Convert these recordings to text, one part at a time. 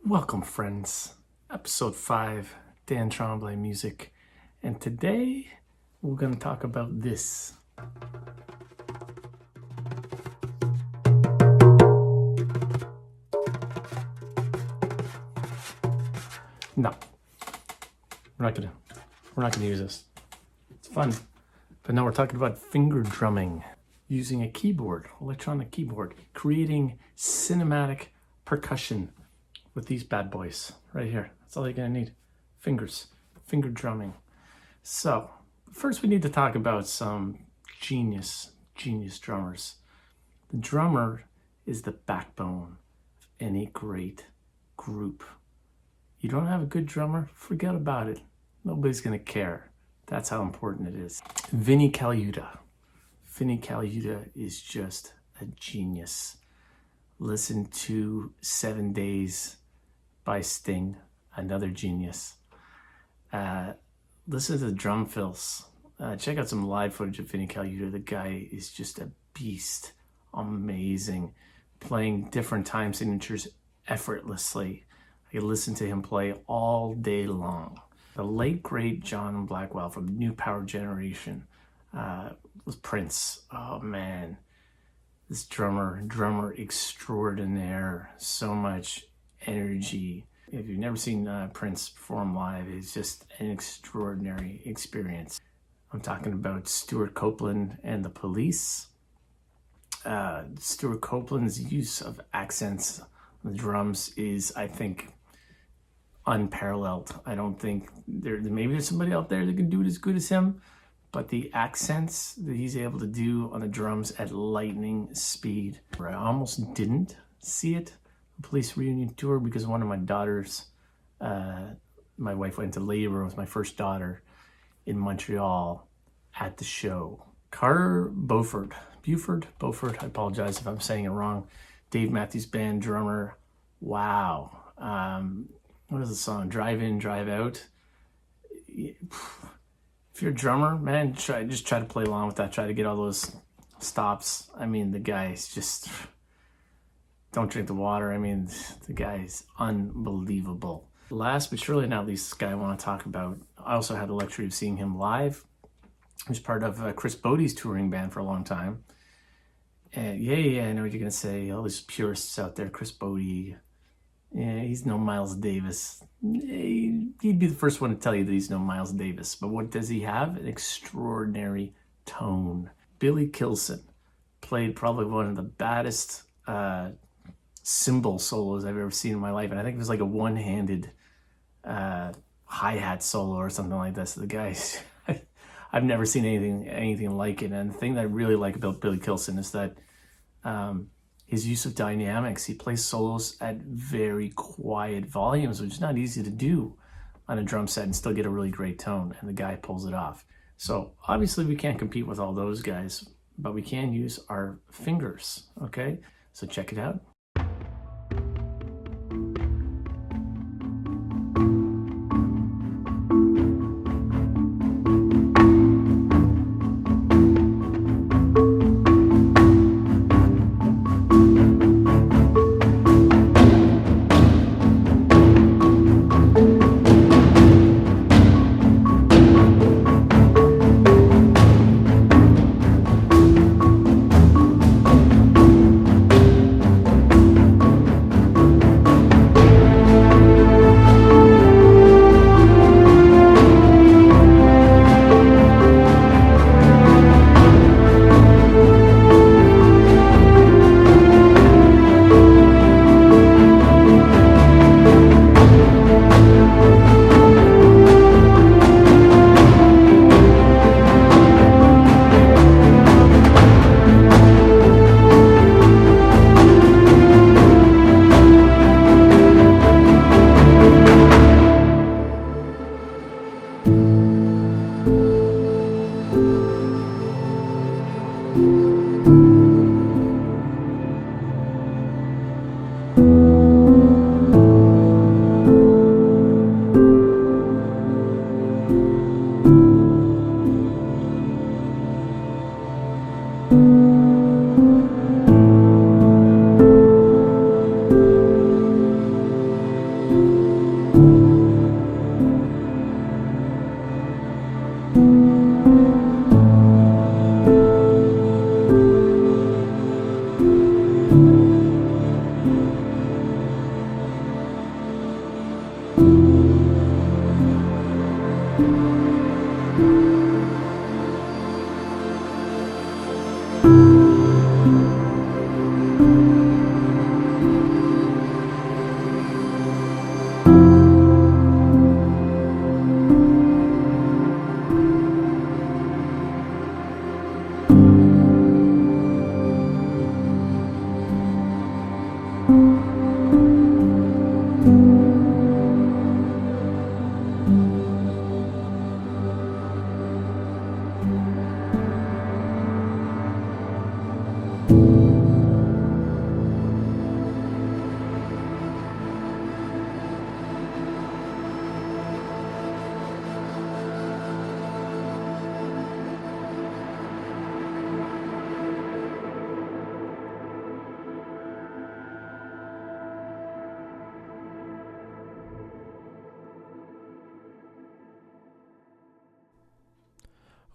Welcome, friends. Episode 5, Dan Tremblay Music. And today we're going to talk about this. No, we're not gonna use this. It's fun, but no, we're talking about finger drumming using a keyboard, electronic keyboard, creating cinematic percussion with these bad boys right here. That's all you're gonna need. Fingers, finger drumming. So first we need to talk about some genius drummers. The drummer is the backbone of any great group. You don't have a good drummer, forget about it. Nobody's gonna care. That's how important it is. Vinnie Colaiuta. Vinnie Colaiuta is just a genius. Listen to 7 Days by Sting, another genius. Listen to the drum fills. Check out some live footage of Vinnie Colaiuta. The guy is just a beast. Amazing. Playing different time signatures effortlessly. I could listen to him play all day long. The late, great John Blackwell from New Power Generation was Prince. Oh, man. This drummer extraordinaire. So much energy. If you've never seen Prince perform live, it's just an extraordinary experience. I'm talking about Stuart Copeland and the Police. Stuart Copeland's use of accents on the drums is, I think, unparalleled. I don't think maybe there's somebody out there that can do it as good as him, but the accents that he's able to do on the drums at lightning speed. I almost didn't see it, the Police reunion tour, because one of my daughters, my wife went into labor with my first daughter in Montreal at the show. Carter Beauford, I apologize if I'm saying it wrong. Dave Matthews Band drummer. Wow. What is the song? Drive In, Drive Out. If you're a drummer, man, just try to play along with that. Try to get all those stops. I mean, the guy's just, don't drink the water. I mean, the guy's unbelievable. Last but surely not least, this guy I want to talk about. I also had the luxury of seeing him live. He was part of Chris Bodie's touring band for a long time. And yeah, I know what you're going to say. All these purists out there, Chris Bodie. Yeah, he's no Miles Davis. He'd be the first one to tell you that he's no Miles Davis. But what does he have? An extraordinary tone. Billy Kilson played probably one of the baddest cymbal solos I've ever seen in my life. And I think it was like a one-handed hi-hat solo or something like this. The guy's... I've never seen anything like it. And the thing that I really like about Billy Kilson is that his use of dynamics. He plays solos at very quiet volumes, which is not easy to do on a drum set and still get a really great tone, and the guy pulls it off. So obviously we can't compete with all those guys, but we can use our fingers, okay? So check it out.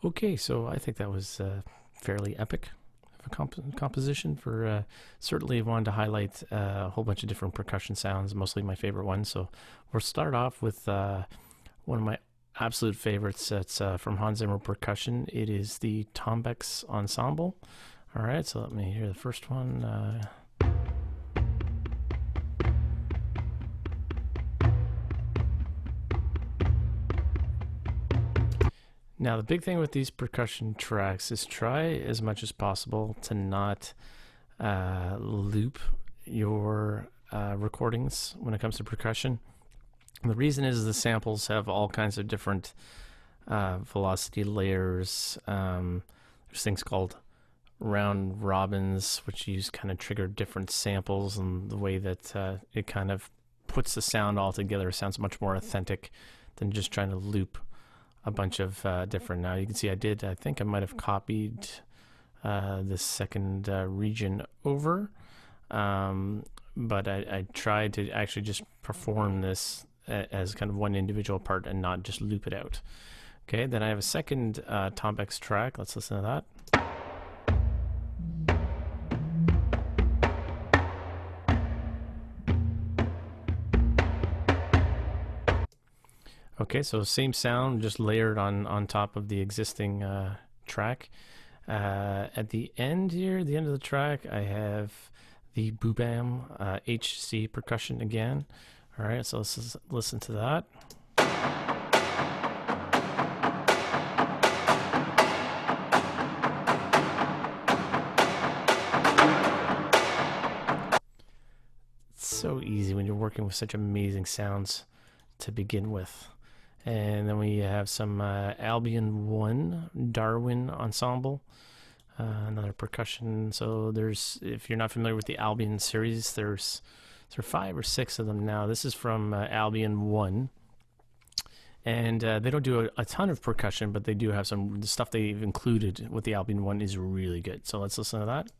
Okay, so I think that was fairly epic of a composition for certainly wanted to highlight a whole bunch of different percussion sounds, mostly my favorite ones. So we'll start off with one of my absolute favorites. It's from Zimmer Percussion. It is the Tombeck's Ensemble. All right, so let me hear the first one. Now, the big thing with these percussion tracks is try as much as possible to not loop your recordings when it comes to percussion. And the reason is the samples have all kinds of different velocity layers. There's things called round robins, which use kind of trigger different samples, and the way that it kind of puts the sound all together sounds much more authentic than just trying to loop a bunch of different. Now you can see I think I might have copied the second region over, but I tried to actually just perform this as kind of one individual part and not just loop it out. Okay, then I have a second Tombeck's track. Let's listen to that. Okay, so same sound, just layered on top of the existing track. At the end here, the end of the track, I have the Boobam HC percussion again. All right, so let's listen to that. It's so easy when you're working with such amazing sounds to begin with. And then we have some Albion 1 Darwin Ensemble, another percussion. So there's, if you're not familiar with the Albion series, there's 5 or 6 of them now. This is from Albion 1. And they don't do a ton of percussion, but they do have some, the stuff they've included with the Albion 1 is really good. So let's listen to that.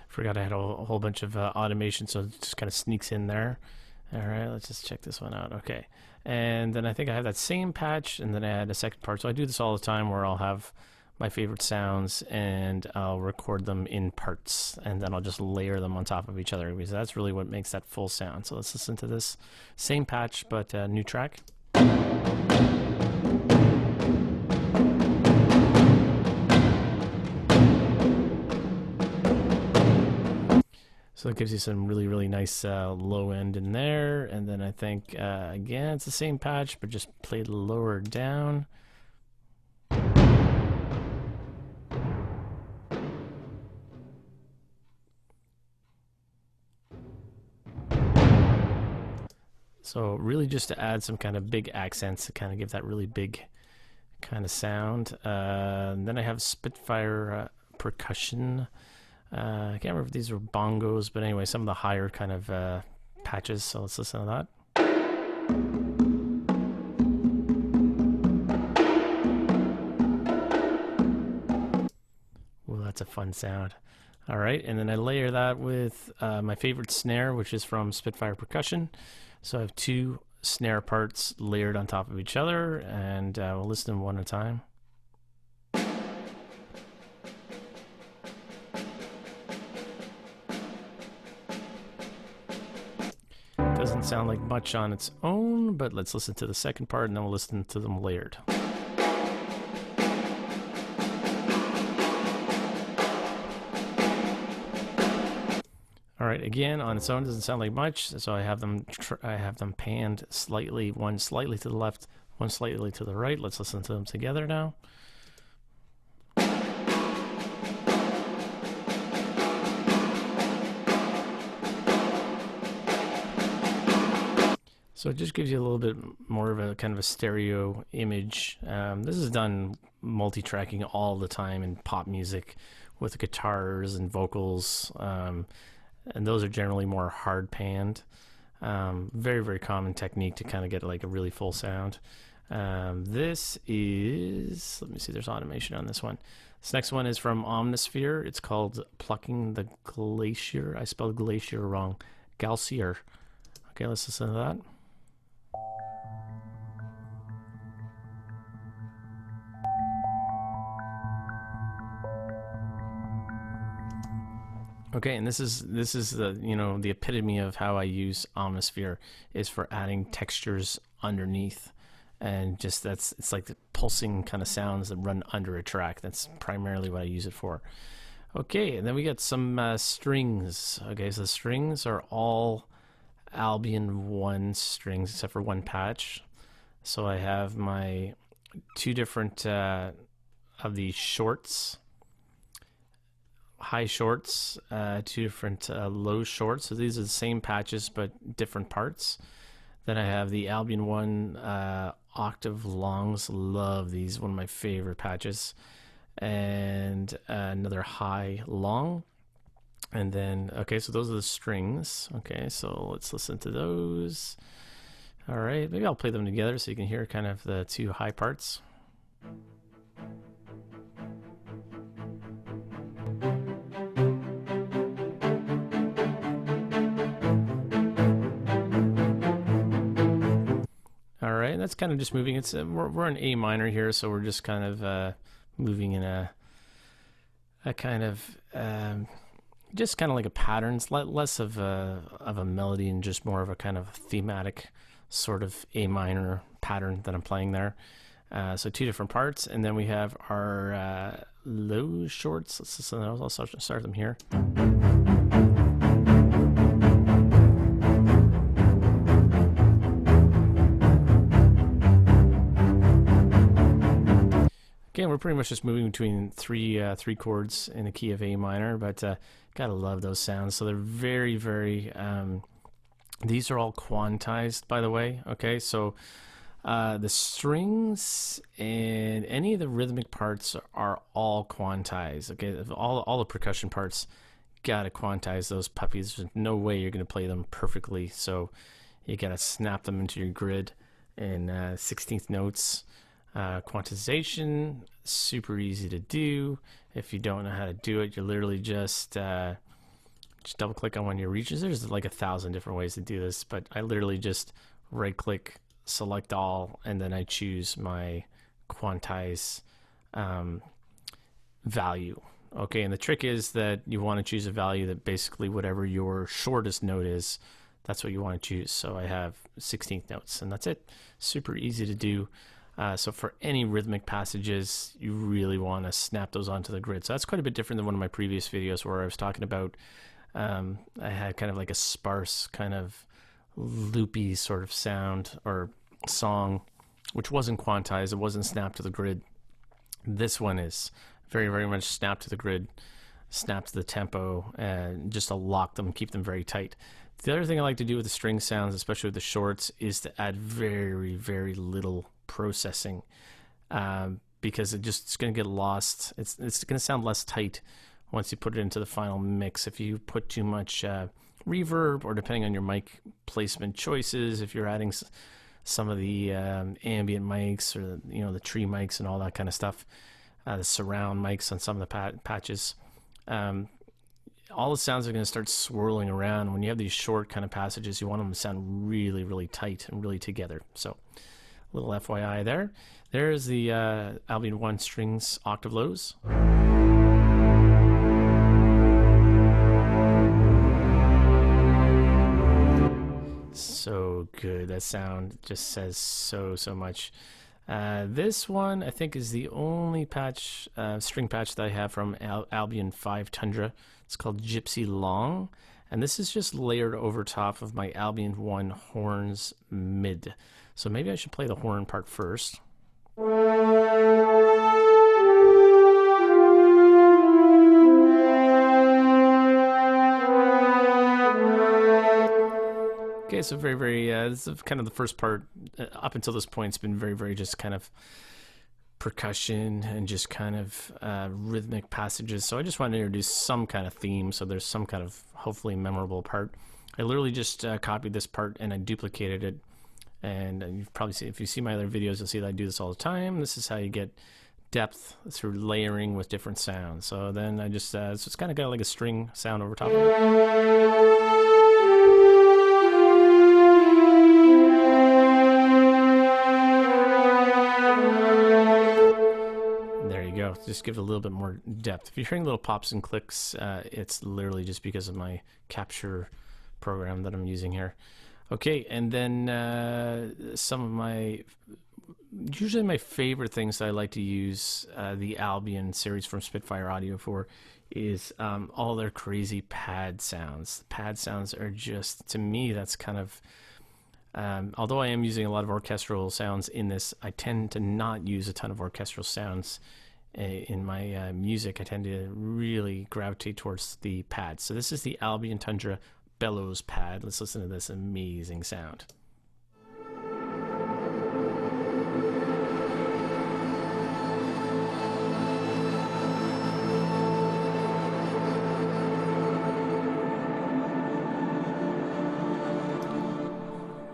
Forgot I had a whole bunch of automation, so it just kind of sneaks in there. All right, let's just check this one out. Okay, and then I think I have that same patch, and then I add a second part. So I do this all the time, where I'll have my favorite sounds, and I'll record them in parts, and then I'll just layer them on top of each other, because that's really what makes that full sound. So let's listen to this same patch, but new track. So it gives you some really, really nice low end in there. And then I think, again, it's the same patch, but just played lower down. So really just to add some kind of big accents to kind of give that really big kind of sound. And then I have Spitfire percussion. I can't remember if these were bongos, but anyway, some of the higher kind of patches. So let's listen to that. Well, that's a fun sound. All right, and then I layer that with my favorite snare, which is from Spitfire Percussion. So I have two snare parts layered on top of each other, and we'll listen to them one at a time. Doesn't sound like much on its own, but let's listen to the second part, and then we'll listen to them layered. All right, again, on its own doesn't sound like much, so I have them panned slightly, one slightly to the left, one slightly to the right. Let's listen to them together now. So it just gives you a little bit more of a kind of a stereo image. This is done multi-tracking all the time in pop music with guitars and vocals. And those are generally more hard panned. Very, very common technique to kind of get like a really full sound. This is, let me see, there's automation on this one. This next one is from Omnisphere. It's called Plucking the Glacier. I spelled glacier wrong. Galcier. Okay, let's listen to that. Okay, and this is the the epitome of how I use Omnisphere, is for adding textures underneath, and just it's like the pulsing kind of sounds that run under a track. That's primarily what I use it for. Okay, and then we got some strings. Okay, so the strings are all Albion 1 strings except for one patch. So I have my two different of these shorts. High shorts, two different low shorts. So these are the same patches but different parts. Then I have the Albion 1 octave longs. Love these, one of my favorite patches. And another high long. And then, okay, so those are the strings. Okay, so let's listen to those. All right, maybe I'll play them together so you can hear kind of the two high parts. All right, that's kind of just moving. It's we're in A minor here, so we're just kind of moving in a kind of just kind of like a pattern. It's less of a melody and just more of a kind of thematic sort of A minor pattern that I'm playing there. So two different parts, and then we have our low shorts. Let's listen to those. I'll start them here. Again, we're pretty much just moving between three chords in the key of A minor, but gotta love those sounds. So they're very, very. These are all quantized, by the way. Okay, so the strings and any of the rhythmic parts are all quantized. Okay, all the percussion parts, gotta quantize those puppies. There's no way you're gonna play them perfectly, so you gotta snap them into your grid in 16th notes. Quantization, super easy to do. If you don't know how to do it, you literally just double click on one of your regions. There's like 1,000 different ways to do this, but I literally just right click, select all, and then I choose my quantize value. Okay, and the trick is that you want to choose a value that basically whatever your shortest note is, that's what you want to choose. So I have 16th notes, and that's it. Super easy to do. So for any rhythmic passages, you really want to snap those onto the grid. So that's quite a bit different than one of my previous videos where I was talking about I had kind of like a sparse kind of loopy sort of sound or song, which wasn't quantized. It wasn't snapped to the grid. This one is very, very much snapped to the grid, snapped to the tempo, and just to lock them, keep them very tight. The other thing I like to do with the string sounds, especially with the shorts, is to add very, very little processing because it's going to get lost. It's going to sound less tight once you put it into the final mix. If you put too much reverb, or depending on your mic placement choices, if you're adding some of the ambient mics or the tree mics and all that kind of stuff, the surround mics on some of the patches, all the sounds are going to start swirling around. When you have these short kind of passages, you want them to sound really, really tight and really together. So, little FYI there. There's the Albion 1 strings octave lows. So good. That sound just says so much. This one I think is the only patch, string patch that I have from Albion 5 Tundra. It's called Gypsy Long, and this is just layered over top of my Albion 1 horns mid. So maybe I should play the horn part first. Okay, so very, this is kind of the first part. Up until this point, it's been very just kind of percussion and just kind of rhythmic passages. So I just wanted to introduce some kind of theme, so there's some kind of hopefully memorable part. I literally just copied this part and I duplicated it. And you've probably seen, if you see my other videos, you'll see that I do this all the time. This is how you get depth through layering with different sounds. So then I just, so it's kind of got like a string sound over top of it. Just give it a little bit more depth. If you're hearing little pops and clicks, it's literally just because of my capture program that I'm using here. Okay, and then some of my, usually my favorite things that I like to use the Albion series from Spitfire Audio for is all their crazy pad sounds. The pad sounds are just, to me, that's kind of, although I am using a lot of orchestral sounds in this, I tend to not use a ton of orchestral sounds in my music. I tend to really gravitate towards the pads. So this is the Albion Tundra bellows pad. Let's listen to this amazing sound.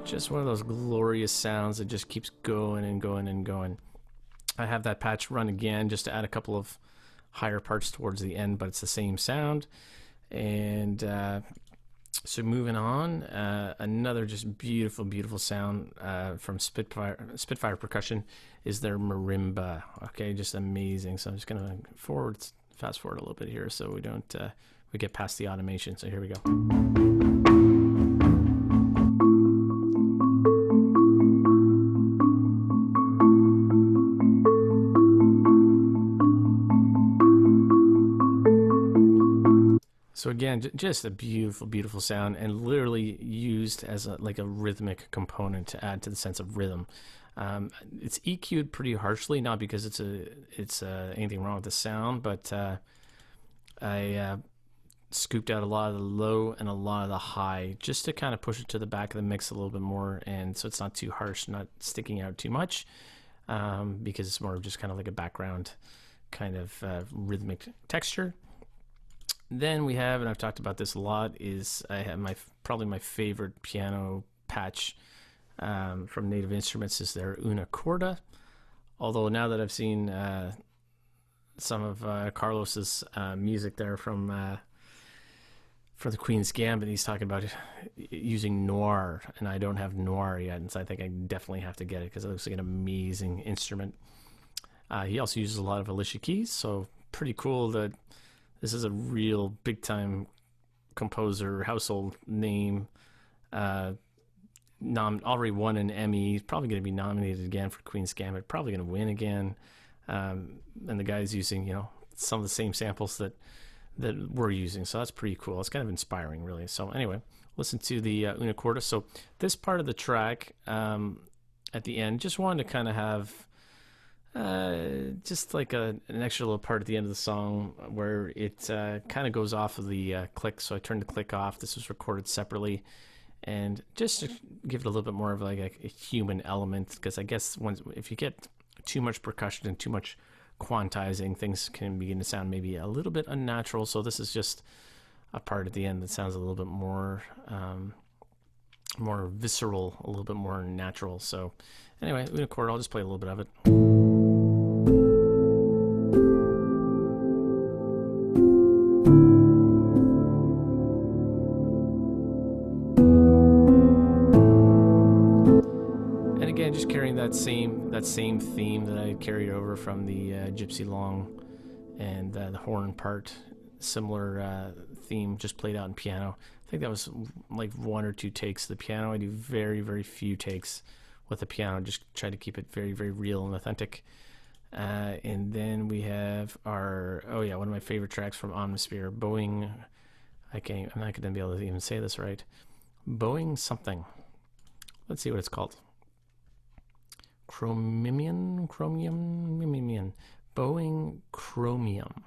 Just one of those glorious sounds that just keeps going and going and going. I have that patch run again just to add a couple of higher parts towards the end, but it's the same sound. And so moving on, another just beautiful sound from Spitfire Percussion is their marimba. Okay, just amazing. So I'm just gonna fast forward a little bit here so we don't we get past the automation. So here we go. So again, just a beautiful sound, and literally used as like a rhythmic component to add to the sense of rhythm. It's EQ'd pretty harshly, not because it's anything wrong with the sound, but I scooped out a lot of the low and a lot of the high just to kind of push it to the back of the mix a little bit more, and so it's not too harsh, not sticking out too much, because it's more of just kind of like a background kind of rhythmic texture. Then we have, and I've talked about this a lot, is I have probably my favorite piano patch from Native Instruments is their Una Corda. Although now that I've seen some of Carlos's music there from the Queen's Gambit, he's talking about using Noir, and I don't have Noir yet, and so I think I definitely have to get it because it looks like an amazing instrument. He also uses a lot of Alicia Keys, so pretty cool that this is a real big-time composer, household name. Already won an Emmy. He's probably going to be nominated again for Queen's Gambit. Probably going to win again. And the guy's using, some of the same samples that we're using. So that's pretty cool. It's kind of inspiring, really. So anyway, listen to the Una Corda. So this part of the track at the end, just wanted to kind of have just like an extra little part at the end of the song where it kind of goes off of the click. So I turned the click off. This was recorded separately, and just to give it a little bit more of like a human element, because I guess if you get too much percussion and too much quantizing, things can begin to sound maybe a little bit unnatural. So this is just a part at the end that sounds a little bit more more visceral, a little bit more natural. So anyway, Una Corda, I'll just play a little bit of it. that same theme that I carried over from the Gypsy Long and the horn part. Similar theme, just played out in piano. I think that was like 1 or 2 takes. The piano, I do very, very few takes with the piano. Just try to keep it very, very real and authentic. And then we have our, one of my favorite tracks from Omnisphere, Boeing. I'm not going to be able to even say this right. Boeing something. Let's see what it's called. Chromium. Boeing Chromium.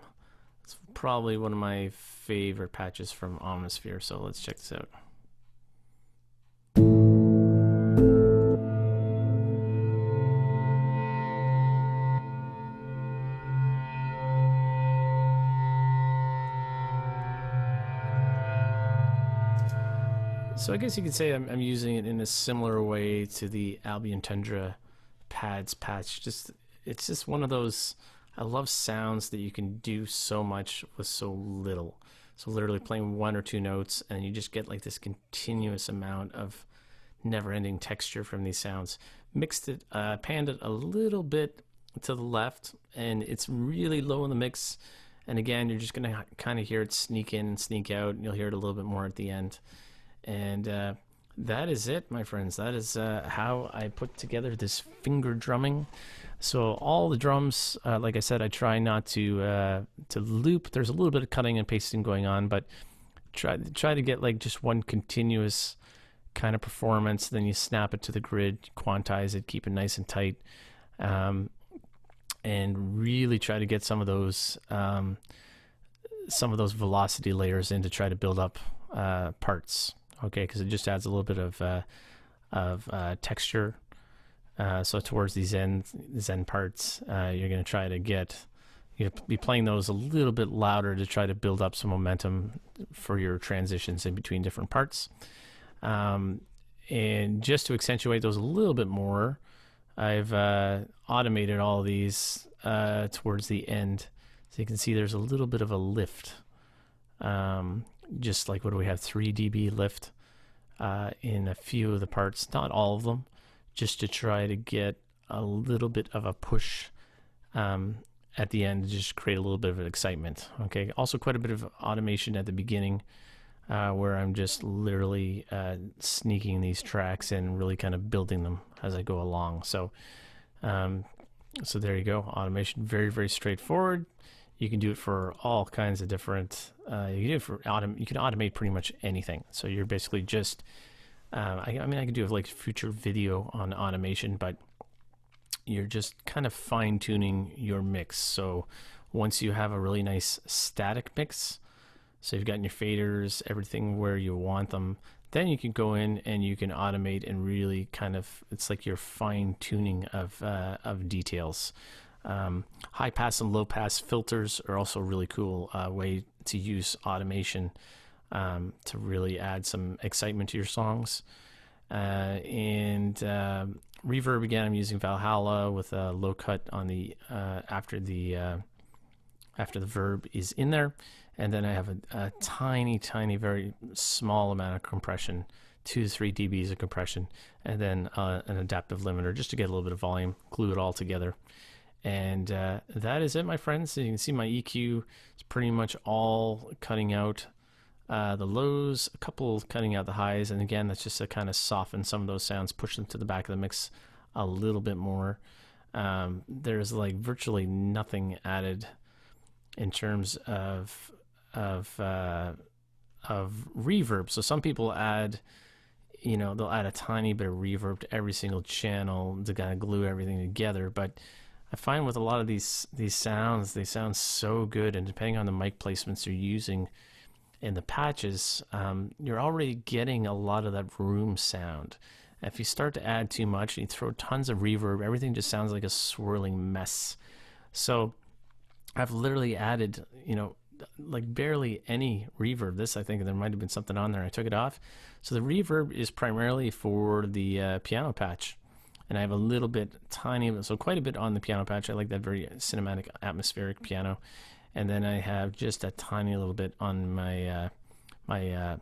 It's probably one of my favorite patches from Omnisphere, so let's check this out. So I guess you could say I'm using it in a similar way to the Albion Tundra pads patch. It's just one of those, I love sounds that you can do so much with so little. So literally playing 1 or 2 notes and you just get like this continuous amount of never-ending texture from these sounds. Panned it a little bit to the left, and it's really low in the mix. And again, you're just gonna kind of hear it sneak in and sneak out, and you'll hear it a little bit more at the end. And that is it, my friends. That is how I put together this finger drumming. So all the drums, like I said, I try not to loop. There's a little bit of cutting and pasting going on, but try to get like just one continuous kind of performance. Then you snap it to the grid, quantize it, keep it nice and tight, and really try to get some of those velocity layers in to try to build up parts. Okay, because it just adds a little bit of texture. So towards these end parts, you're going to try to be playing those a little bit louder to try to build up some momentum for your transitions in between different parts. And just to accentuate those a little bit more, I've automated all of these towards the end. So you can see there's a little bit of a lift. Just like, what do we have, 3 dB lift in a few of the parts, not all of them, just to try to get a little bit of a push at the end to just create a little bit of an excitement. Okay, also quite a bit of automation at the beginning where I'm just literally sneaking these tracks and really kind of building them as I go along. So so there you go, automation, very, very straightforward. You can do it for all kinds of different. You can automate pretty much anything. So you're basically just. I can do like future video on automation, but you're just kind of fine tuning your mix. So once you have a really nice static mix, so you've gotten your faders, everything where you want them, then you can go in and you can automate and really kind of, it's like your fine tuning of details. High pass and low pass filters are also a really cool way to use automation to really add some excitement to your songs. And reverb, again, I'm using Valhalla with a low cut on the after the verb is in there, and then I have a tiny, very small amount of compression, 2 to 3 dBs of compression, and then an adaptive limiter just to get a little bit of volume, glue it all together. And that is it, my friends. So you can see my EQ is pretty much all cutting out the lows, a couple cutting out the highs, and again, that's just to kind of soften some of those sounds, push them to the back of the mix a little bit more. There's like virtually nothing added in terms of reverb. So some people add, they'll add a tiny bit of reverb to every single channel to kind of glue everything together, but I find with a lot of these sounds, they sound so good, and depending on the mic placements you're using in the patches, you're already getting a lot of that room sound. If you start to add too much and you throw tons of reverb, everything just sounds like a swirling mess. So I've literally added, like barely any reverb. This, I think there might have been something on there. I took it off. So the reverb is primarily for the piano patch. And I have a little bit, so quite a bit on the piano patch. I like that very cinematic, atmospheric piano. And then I have just a tiny little bit on my my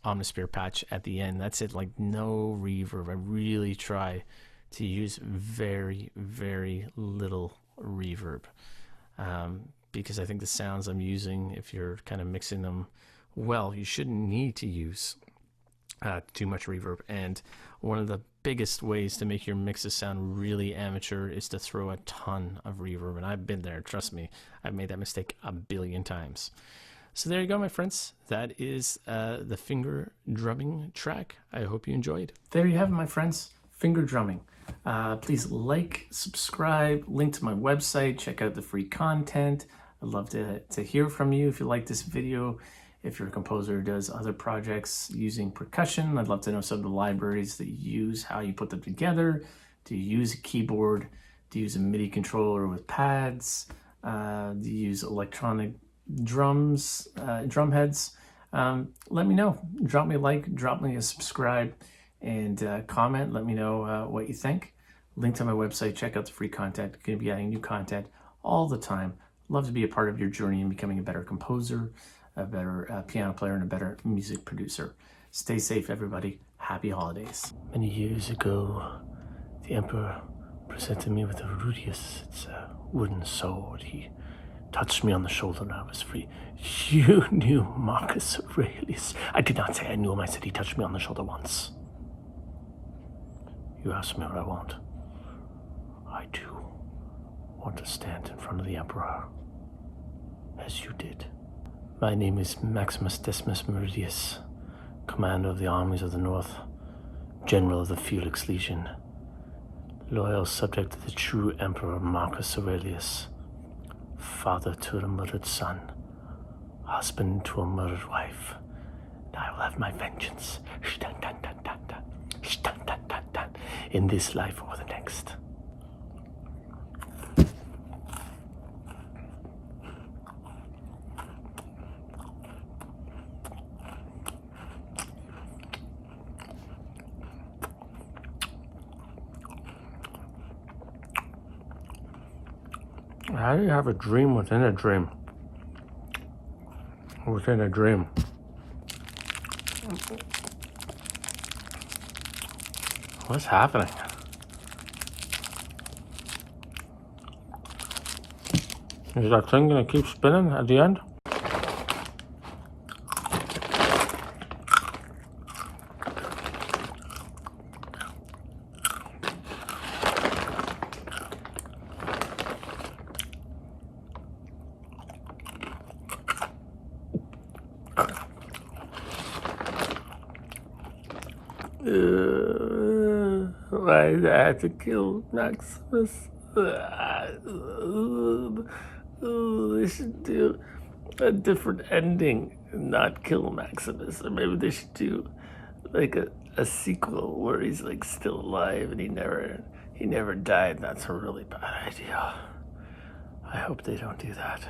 Omnisphere patch at the end. That's it, like no reverb. I really try to use very, very little reverb. Because I think the sounds I'm using, if you're kind of mixing them well, you shouldn't need to use too much reverb. And one of the biggest ways to make your mixes sound really amateur is to throw a ton of reverb. And I've been there, trust me. I've made that mistake a billion times. So there you go, my friends. That is the finger drumming track. I hope you enjoyed. There you have it, my friends. Finger drumming. Please like, subscribe, link to my website, check out the free content. I'd love to hear from you if you like this video. If you're a composer who does other projects using percussion, I'd love to know some of the libraries that you use, how you put them together. Do you use a keyboard? Do you use a MIDI controller with pads? Do you use electronic drums, drum heads? Let me know. Drop me a like, drop me a subscribe, and comment. Let me know what you think. Link to my website. Check out the free content. I'm going to be adding new content all the time. Love to be a part of your journey in becoming a better composer, a better piano player, and a better music producer. Stay safe, everybody. Happy holidays. Many years ago, the emperor presented me with a rudius. It's a wooden sword. He touched me on the shoulder and I was free. You knew Marcus Aurelius. I did not say I knew him. I said he touched me on the shoulder once. You asked me what I want. I do want to stand in front of the emperor, as you did. My name is Maximus Decimus Meridius, commander of the armies of the north, general of the Felix Legion, loyal subject of the true emperor Marcus Aurelius, father to a murdered son, husband to a murdered wife, and I will have my vengeance, in this life or the next. How do you have a dream within a dream? Within a dream. What's happening? Is that thing gonna keep spinning at the end? Why did I have to kill Maximus? They should do a different ending and not kill Maximus. Or maybe they should do like a sequel where he's like still alive and he never died. That's a really bad idea. I hope they don't do that.